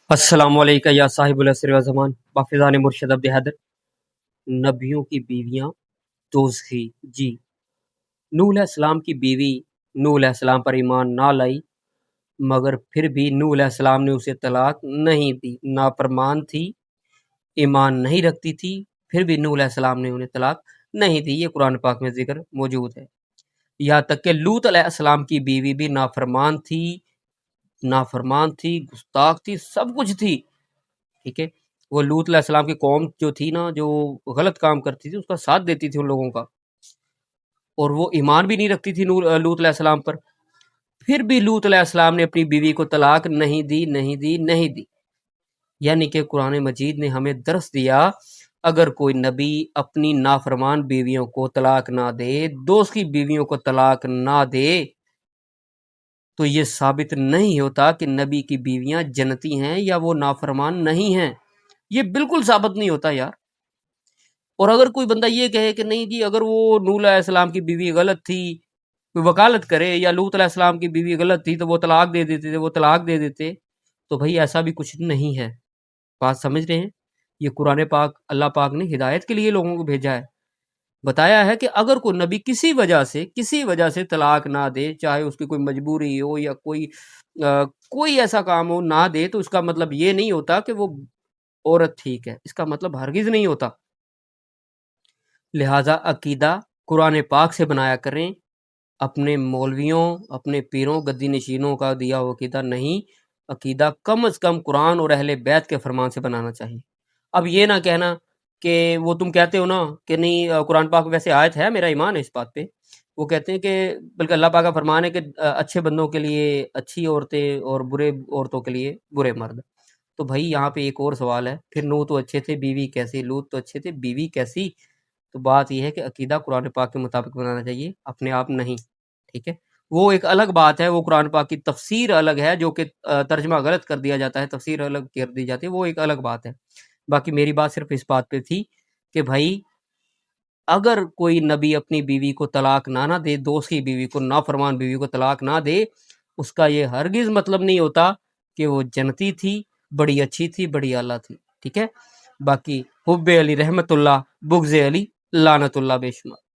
السلام علیکم یا صاحب العصر و زمان بافضان مرشد عبد حیدر۔ نبیوں کی بیویاں دوزخی جی۔ نوح علیہ السلام کی بیوی نوح علیہ السلام پر ایمان نہ لائی، مگر پھر بھی نوح علیہ السلام نے اسے طلاق نہیں دی۔ نافرمان تھی، ایمان نہیں رکھتی تھی، پھر بھی نوح علیہ السلام نے انہیں طلاق نہیں دی۔ یہ قرآن پاک میں ذکر موجود ہے۔ یہاں تک کہ لوط علیہ السلام کی بیوی بھی نافرمان تھی، گستاخ تھی، سب کچھ تھی، ٹھیک ہے۔ وہ لوط علیہ السلام کی قوم جو تھی نا، جو غلط کام کرتی تھی، اس کا ساتھ دیتی تھی ان لوگوں کا، اور وہ ایمان بھی نہیں رکھتی تھی لوط علیہ السلام پر۔ پھر بھی لوط علیہ السلام نے اپنی بیوی کو طلاق نہیں دی۔ یعنی کہ قرآن مجید نے ہمیں درس دیا، اگر کوئی نبی اپنی نافرمان بیویوں کو طلاق نہ دے، دوست کی بیویوں کو طلاق نہ دے، تو یہ ثابت نہیں ہوتا کہ نبی کی بیویاں جنتی ہیں یا وہ نافرمان نہیں ہیں۔ یہ بالکل ثابت نہیں ہوتا یار۔ اور اگر کوئی بندہ یہ کہے کہ نہیں جی، اگر وہ نوح علیہ السلام کی بیوی غلط تھی، کوئی وکالت کرے، یا لوط علیہ السلام کی بیوی غلط تھی تو وہ طلاق دے دیتے، تو بھائی ایسا بھی کچھ نہیں ہے۔ بات سمجھ رہے ہیں؟ یہ قرآن پاک اللہ پاک نے ہدایت کے لیے لوگوں کو بھیجا ہے۔ بتایا ہے کہ اگر کوئی نبی کسی وجہ سے طلاق نہ دے، چاہے اس کی کوئی مجبوری ہو یا کوئی ایسا کام ہو، نہ دے، تو اس کا مطلب یہ نہیں ہوتا کہ وہ عورت ٹھیک ہے، اس کا مطلب ہرگز نہیں ہوتا۔ لہٰذا عقیدہ قرآن پاک سے بنایا کریں، اپنے مولویوں، اپنے پیروں، گدی نشینوں کا دیا ہوا عقیدہ نہیں۔ عقیدہ کم از کم قرآن اور اہل بیت کے فرمان سے بنانا چاہیے۔ اب یہ نہ کہنا کہ وہ تم کہتے ہو نا کہ نہیں، قرآن پاک ویسے آیت ہے، میرا ایمان ہے اس بات پہ، وہ کہتے ہیں کہ بلکہ اللہ پاک کا فرمان ہے کہ اچھے بندوں کے لیے اچھی عورتیں اور برے عورتوں کے لیے برے مرد۔ تو بھائی یہاں پہ ایک اور سوال ہے، پھر نوح تو اچھے تھے، بیوی کیسی؟ لوط تو اچھے تھے، بیوی کیسی؟ تو بات یہ ہے کہ عقیدہ قرآن پاک کے مطابق بنانا چاہیے، اپنے آپ نہیں، ٹھیک ہے۔ وہ ایک الگ بات ہے، وہ قرآن پاک کی تفسیر الگ ہے، جو کہ ترجمہ غلط کر دیا جاتا ہے، تفسیر الگ کر دی جاتی ہے، وہ ایک الگ بات ہے۔ باقی میری بات صرف اس بات پہ تھی کہ بھائی اگر کوئی نبی اپنی بیوی کو طلاق نہ دے، دوست کی بیوی کو، نافرمان بیوی کو طلاق نہ دے، اس کا یہ ہرگز مطلب نہیں ہوتا کہ وہ جنتی تھی، بڑی اچھی تھی، بڑی اعلیٰ تھی، ٹھیک ہے۔ باقی حب علی رحمت اللہ، بغض علی لعنت اللہ بے شمار۔